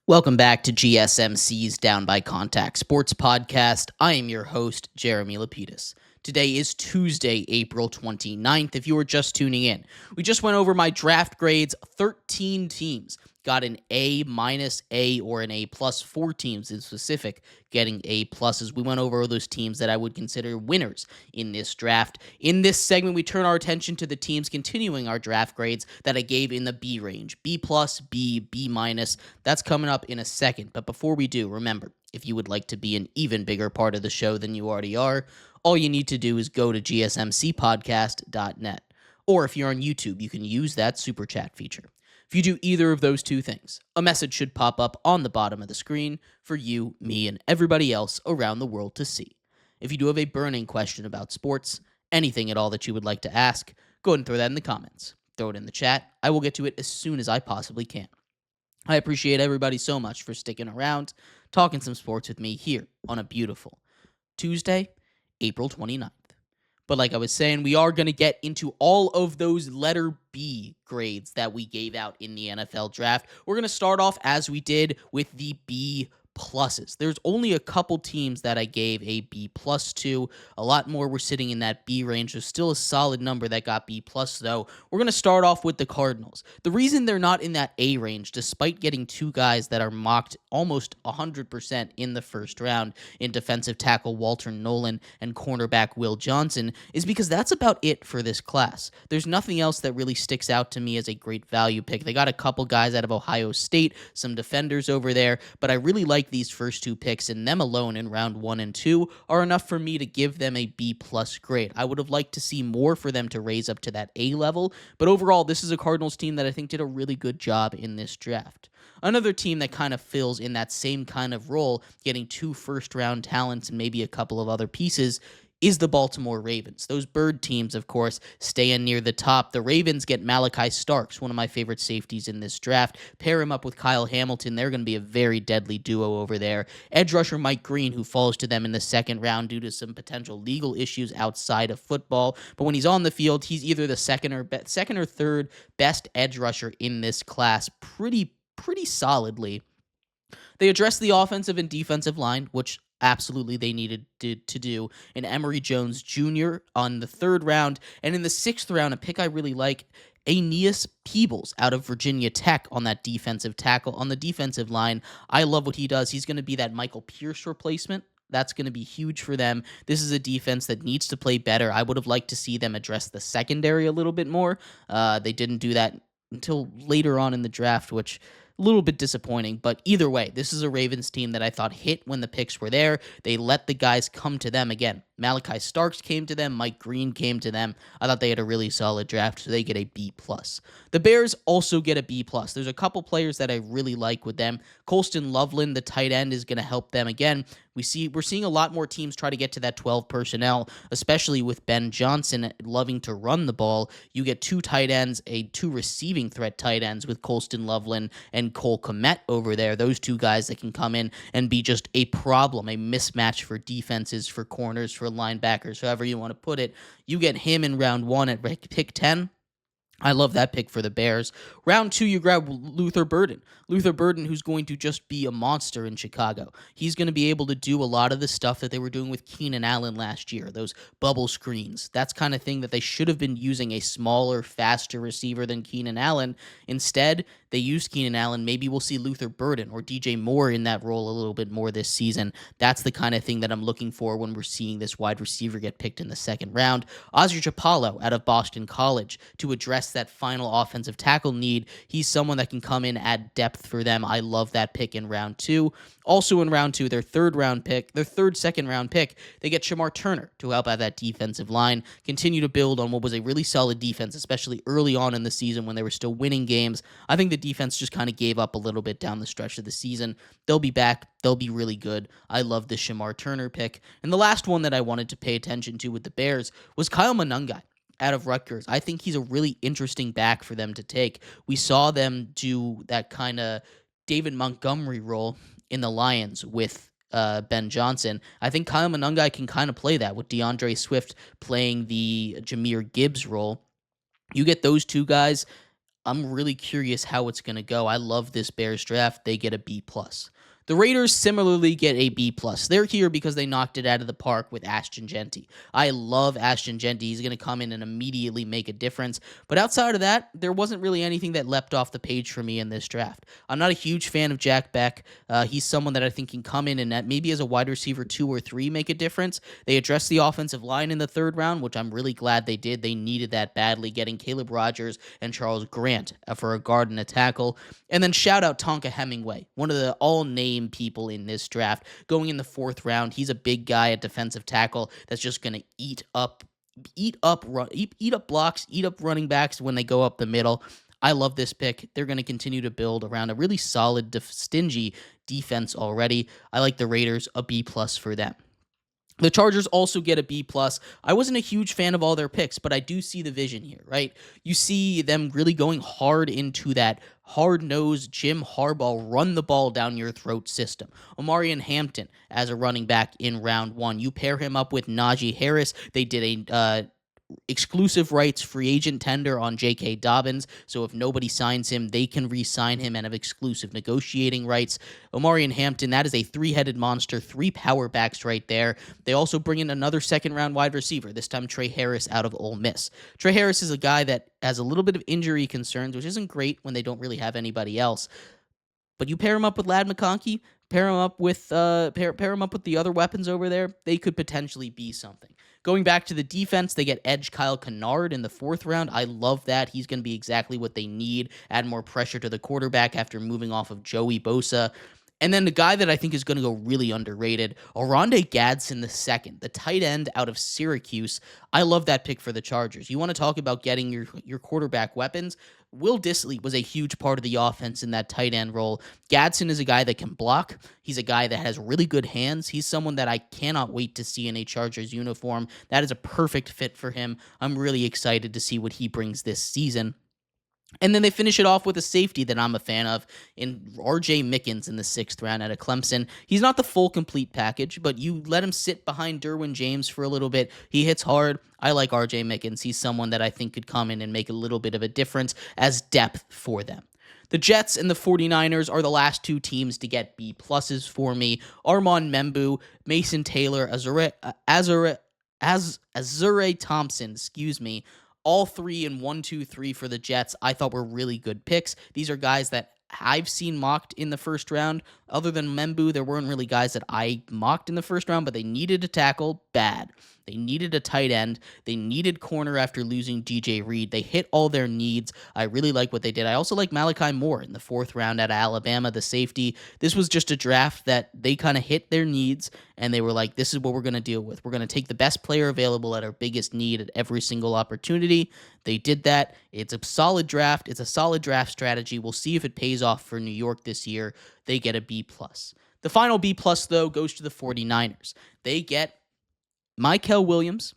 Welcome back to GSMC's Down by Contact Sports Podcast. I am your host, Jeremy Lapidus. Today is Tuesday, April 29th, if you are just tuning in. We just went over my draft grades. 13 teams got an A minus, A, or an A plus. 4 teams in specific getting A pluses. We went over those teams that I would consider winners in this draft. In this segment, we turn our attention to the teams continuing our draft grades that I gave in the B range. B plus, B, B minus. That's coming up in a second. But before we do, remember, if you would like to be an even bigger part of the show than you already are, all you need to do is go to gsmcpodcast.net. Or if you're on YouTube, you can use that super chat feature. If you do either of those two things, a message should pop up on the bottom of the screen for you, me, and everybody else around the world to see. If you do have a burning question about sports, anything at all that you would like to ask, go ahead and throw that in the comments. Throw it in the chat. I will get to it as soon as I possibly can. I appreciate everybody so much for sticking around, talking some sports with me here on a beautiful Tuesday, April 29th. But like I was saying, we are going to get into all of those letter B grades that we gave out in the NFL draft. We're going to start off as we did with the B pluses. There's only a couple teams that I gave a B plus to. A lot more were sitting in that B range. There's still a solid number that got B plus, though. We're going to start off with the Cardinals. The reason they're not in that A range, despite getting two guys that are mocked almost 100% in the first round in defensive tackle Walter Nolan and cornerback Will Johnson, is because that's about it for this class. There's nothing else that really sticks out to me as a great value pick. They got a couple guys out of Ohio State, some defenders over there, but I really like these first two picks, and them alone in round 1 and 2 are enough for me to give them a B plus grade. I would have liked to see more for them to raise up to that A level, but overall, this is a Cardinals team that I think did a really good job in this draft. Another team that kind of fills in that same kind of role, getting 2 first-round talents and maybe a couple of other pieces, is the Baltimore Ravens. Those bird teams, of course, staying near the top. The Ravens get Malachi Starks, one of my favorite safeties in this draft. Pair him up with Kyle Hamilton. They're going to be a very deadly duo over there. Edge rusher Mike Green, who falls to them in the second round due to some potential legal issues outside of football. But when he's on the field, he's either the second or third best edge rusher in this class pretty solidly. They addressed the offensive and defensive line, which absolutely they needed to do, in Emory Jones Jr. on the 3rd round. And in the 6th round, a pick I really like, Aeneas Peebles out of Virginia Tech on that defensive tackle. On the defensive line, I love what he does. He's going to be that Michael Pierce replacement. That's going to be huge for them. This is a defense that needs to play better. I would have liked to see them address the secondary a little bit more. They didn't do that until later on in the draft, which a little bit disappointing, but either way, this is a Ravens team that I thought hit when the picks were there. They let the guys come to them again. Malachi Starks came to them. Mike Green came to them. I thought they had a really solid draft, so they get a B+. The Bears also get a B+. There's a couple players that I really like with them. Colston Loveland, the tight end, is going to help them again. We're seeing a lot more teams try to get to that 12 personnel, especially with Ben Johnson loving to run the ball. You get 2 tight ends, 2 receiving threat tight ends with Colston Loveland and Cole Kmet over there. Those 2 guys that can come in and be just a problem, a mismatch for defenses, for corners, for linebackers, however you want to put it. You get him in round 1 at pick 10. I love that pick for the Bears. Round 2, you grab Luther Burden. Luther Burden, who's going to just be a monster in Chicago. He's going to be able to do a lot of the stuff that they were doing with Keenan Allen last year, those bubble screens. That's kind of thing that they should have been using a smaller, faster receiver than Keenan Allen. Instead, they used Keenan Allen. Maybe we'll see Luther Burden or DJ Moore in that role a little bit more this season. That's the kind of thing that I'm looking for when we're seeing this wide receiver get picked in the 2nd round. Ozzie Chapalo out of Boston College to address that final offensive tackle need. He's someone that can come in, add depth for them. I love that pick in round 2. Also in round 2, their third second round pick, they get Shamar Turner to help out that defensive line, continue to build on what was a really solid defense, especially early on in the season when they were still winning games. I think the defense just kind of gave up a little bit down the stretch of the season. They'll be back. They'll be really good. I love the Shamar Turner pick. And the last one that I wanted to pay attention to with the Bears was Kyle Monangai out of Rutgers. I think he's a really interesting back for them to take. We saw them do that kind of David Montgomery role in the Lions with Ben Johnson. I think Kyle Monangai can kind of play that with DeAndre Swift playing the Jahmyr Gibbs role. You get those 2 guys. I'm really curious how it's going to go. I love this Bears draft. They get a B plus. The Raiders similarly get a B plus. They're here because they knocked it out of the park with Ashton Genty. I love Ashton Genty. He's going to come in and immediately make a difference. But outside of that, there wasn't really anything that leapt off the page for me in this draft. I'm not a huge fan of Jack Beck. He's someone that I think can come in and maybe as a wide receiver 2 or 3 make a difference. They addressed the offensive line in the third round, which I'm really glad they did. They needed that badly, getting Caleb Rogers and Charles Grant for a guard and a tackle. And then shout out Tonka Hemingway, one of the all-name people in this draft, going in the 4th round. He's a big guy at defensive tackle that's just going to eat up blocks, eat up running backs when they go up the middle. I love this pick. They're going to continue to build around a really solid, stingy defense already. I like the Raiders, a B plus for them. The Chargers also get a B plus. I wasn't a huge fan of all their picks, but I do see the vision here, right? You see them really going hard into that hard-nosed Jim Harbaugh run the ball down your throat system. Omarion Hampton as a running back in round 1. You pair him up with Najee Harris. They did a exclusive rights free agent tender on J.K. Dobbins, so if nobody signs him, they can re-sign him and have exclusive negotiating rights. Omarion Hampton, that is a 3-headed monster, 3 power backs right there. They also bring in another second-round wide receiver, this time Trey Harris out of Ole Miss. Trey Harris is a guy that has a little bit of injury concerns, which isn't great when they don't really have anybody else. But you pair him up with Ladd McConkey, pair him up with the other weapons over there, they could potentially be something. Going back to the defense, they get edge Kyle Kennard in the 4th round. I love that. He's going to be exactly what they need. Add more pressure to the quarterback after moving off of Joey Bosa. And then the guy that I think is going to go really underrated, Oronde Gadsden II, the tight end out of Syracuse. I love that pick for the Chargers. You want to talk about getting your quarterback weapons? Will Dissly was a huge part of the offense in that tight end role. Gadsden is a guy that can block. He's a guy that has really good hands. He's someone that I cannot wait to see in a Chargers uniform. That is a perfect fit for him. I'm really excited to see what he brings this season. And then they finish it off with a safety that I'm a fan of in R.J. Mickens in the 6th round out of Clemson. He's not the full complete package, but you let him sit behind Derwin James for a little bit. He hits hard. I like R.J. Mickens. He's someone that I think could come in and make a little bit of a difference as depth for them. The Jets and the 49ers are the last 2 teams to get B pluses for me. Armand Membu, Mason Taylor, Azure Thompson, all 3 and 1, 2, 3 for the Jets, I thought were really good picks. These are guys that I've seen mocked in the 1st round. Other than Membu, there weren't really guys that I mocked in the 1st round, but they needed a tackle bad. They needed a tight end. They needed corner after losing DJ Reed. They hit all their needs. I really like what they did. I also like Malachi Moore in the 4th round out of Alabama, the safety. This was just a draft that they kind of hit their needs, and they were like, this is what we're going to deal with. We're going to take the best player available at our biggest need at every single opportunity. They did that. It's a solid draft. It's a solid draft strategy. We'll see if it pays off for New York this year. They get a B+. The final B+, though, goes to the 49ers. They get Mykel Williams.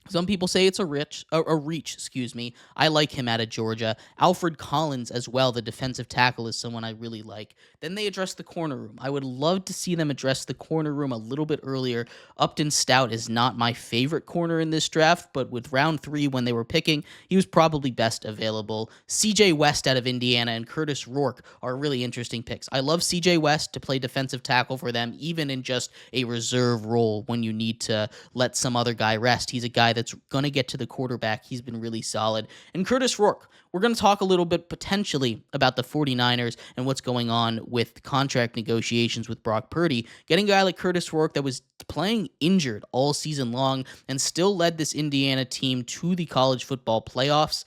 Some people say it's a reach. I like him out of Georgia. Alfred Collins as well, the defensive tackle, is someone I really like. Then they address the corner room. I would love to see them address the corner room a little bit earlier. Upton Stout is not my favorite corner in this draft, but with round 3 when they were picking, he was probably best available. CJ West out of Indiana and Curtis Rourke are really interesting picks. I love CJ West to play defensive tackle for them, even in just a reserve role when you need to let some other guy rest. He's a guy that's going to get to the quarterback. He's been really solid. And Curtis Rourke, we're going to talk a little bit potentially about the 49ers and what's going on with contract negotiations with Brock Purdy. Getting a guy like Curtis Rourke that was playing injured all season long and still led this Indiana team to the college football playoffs,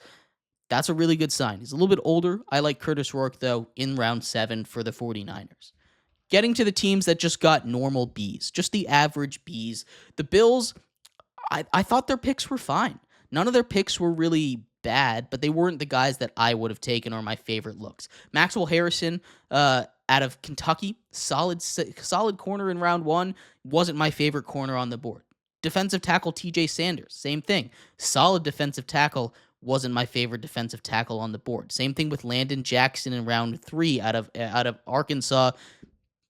that's a really good sign. He's a little bit older. I like Curtis Rourke, though, in round 7 for the 49ers. Getting to the teams that just got normal Bs, just the average Bs. The Bills, I thought their picks were fine. None of their picks were really bad, but they weren't the guys that I would have taken or my favorite looks. Maxwell Harrison out of Kentucky, solid corner in round 1, wasn't my favorite corner on the board. Defensive tackle TJ Sanders, same thing. Solid defensive tackle, wasn't my favorite defensive tackle on the board. Same thing with Landon Jackson in round 3 out of Arkansas.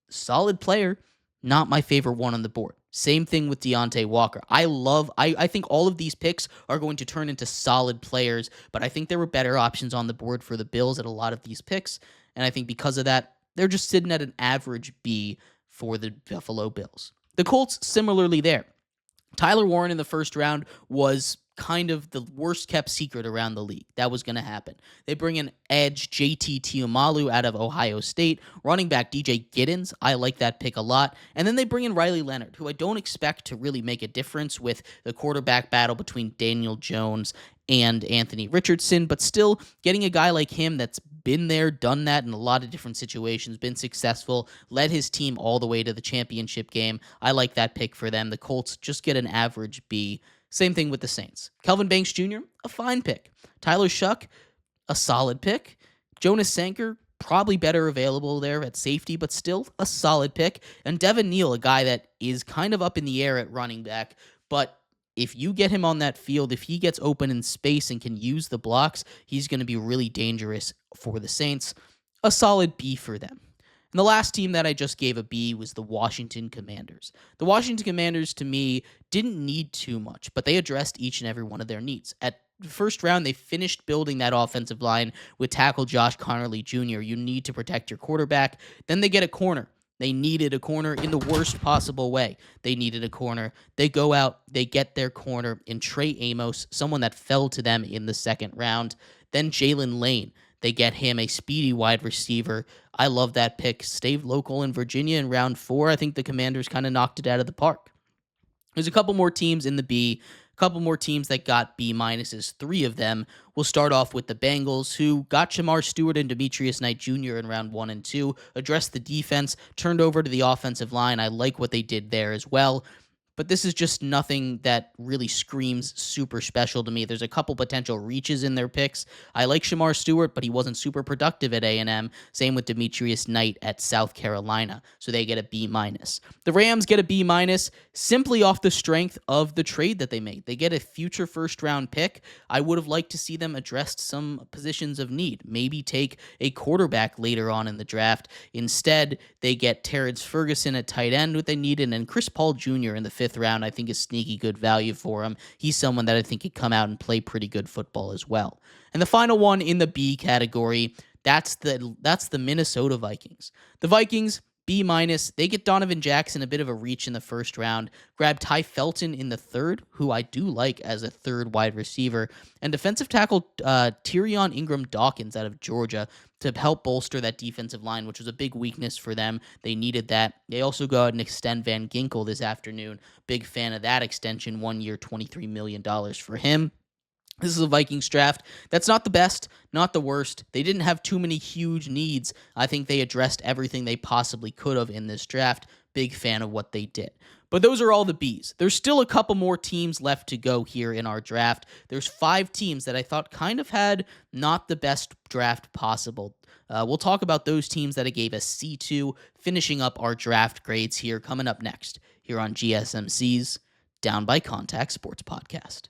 Solid player, not my favorite one on the board. Same thing with Deontay Walker. I think all of these picks are going to turn into solid players, but I think there were better options on the board for the Bills at a lot of these picks. And I think because of that, they're just sitting at an average B for the Buffalo Bills. The Colts, similarly there. Tyler Warren in the first round was kind of the worst kept secret around the league. That was going to happen. They bring in edge JT Tiumalu out of Ohio State, running back DJ Giddens. I like that pick a lot. And then they bring in Riley Leonard, who I don't expect to really make a difference with the quarterback battle between Daniel Jones and Anthony Richardson, but still getting a guy like him that's been there, done that in a lot of different situations, been successful, led his team all the way to the championship game. I like that pick for them. The Colts just get an average B. Same thing with the Saints. Kelvin Banks Jr., a fine pick. Tyler Shuck, a solid pick. Jonas Sanker, probably better available there at safety, but still a solid pick. And Devin Neal, a guy that is kind of up in the air at running back, but if you get him on that field, if he gets open in space and can use the blocks, he's going to be really dangerous for the Saints. A solid B for them. And the last team that I just gave a B was the Washington Commanders. The Washington Commanders, to me, didn't need too much, but they addressed each and every one of their needs. At the first round, they finished building that offensive line with tackle Josh Connerly Jr. You need to protect your quarterback. Then they get a corner. They needed a corner in the worst possible way. They needed a corner. They go out, they get their corner in Trey Amos, someone that fell to them in the second round. Then Jalen Lane. They get him a speedy wide receiver. I love that pick. Stayed local in Virginia in round 4. I think the Commanders kind of knocked it out of the park. There's a couple more teams in the B, a couple more teams that got B minuses. 3 of them. We'll start off with the Bengals, who got Shamar Stewart and Demetrius Knight Jr. in round 1 and 2, addressed the defense, turned over to the offensive line. I like what they did there as well. But this is just nothing that really screams super special to me. There's a couple potential reaches in their picks. I like Shamar Stewart, but he wasn't super productive at A&M. Same with Demetrius Knight at South Carolina. So they get a B minus. The Rams get a B minus simply off the strength of the trade that they made. They get a future first round pick. I would have liked to see them address some positions of need. Maybe take a quarterback later on in the draft. Instead, they get Terrence Ferguson at tight end, what they needed, and Chris Paul Jr. in the 5th round, I think is sneaky good value for him. He's someone that I think could come out and play pretty good football as well. And the final one in the B category, that's the Minnesota Vikings. The Vikings, B minus. They get Donovan Jackson, a bit of a reach in the first round. Grab Ty Felton in the 3rd, who I do like as a 3rd wide receiver. And defensive tackle Tyrion Ingram Dawkins out of Georgia to help bolster that defensive line, which was a big weakness for them. They needed that. They also go out and extend Van Ginkel this afternoon. Big fan of that extension. 1 year, $23 million for him. This is a Vikings draft that's not the best, not the worst. They didn't have too many huge needs. I think they addressed everything they possibly could have in this draft. Big fan of what they did. But those are all the Bs. There's still a couple more teams left to go here in our draft. There's 5 teams that I thought kind of had not the best draft possible. We'll talk about those teams that I gave a C to, finishing up our draft grades here, coming up next, here on GSMC's Down by Contact Sports Podcast.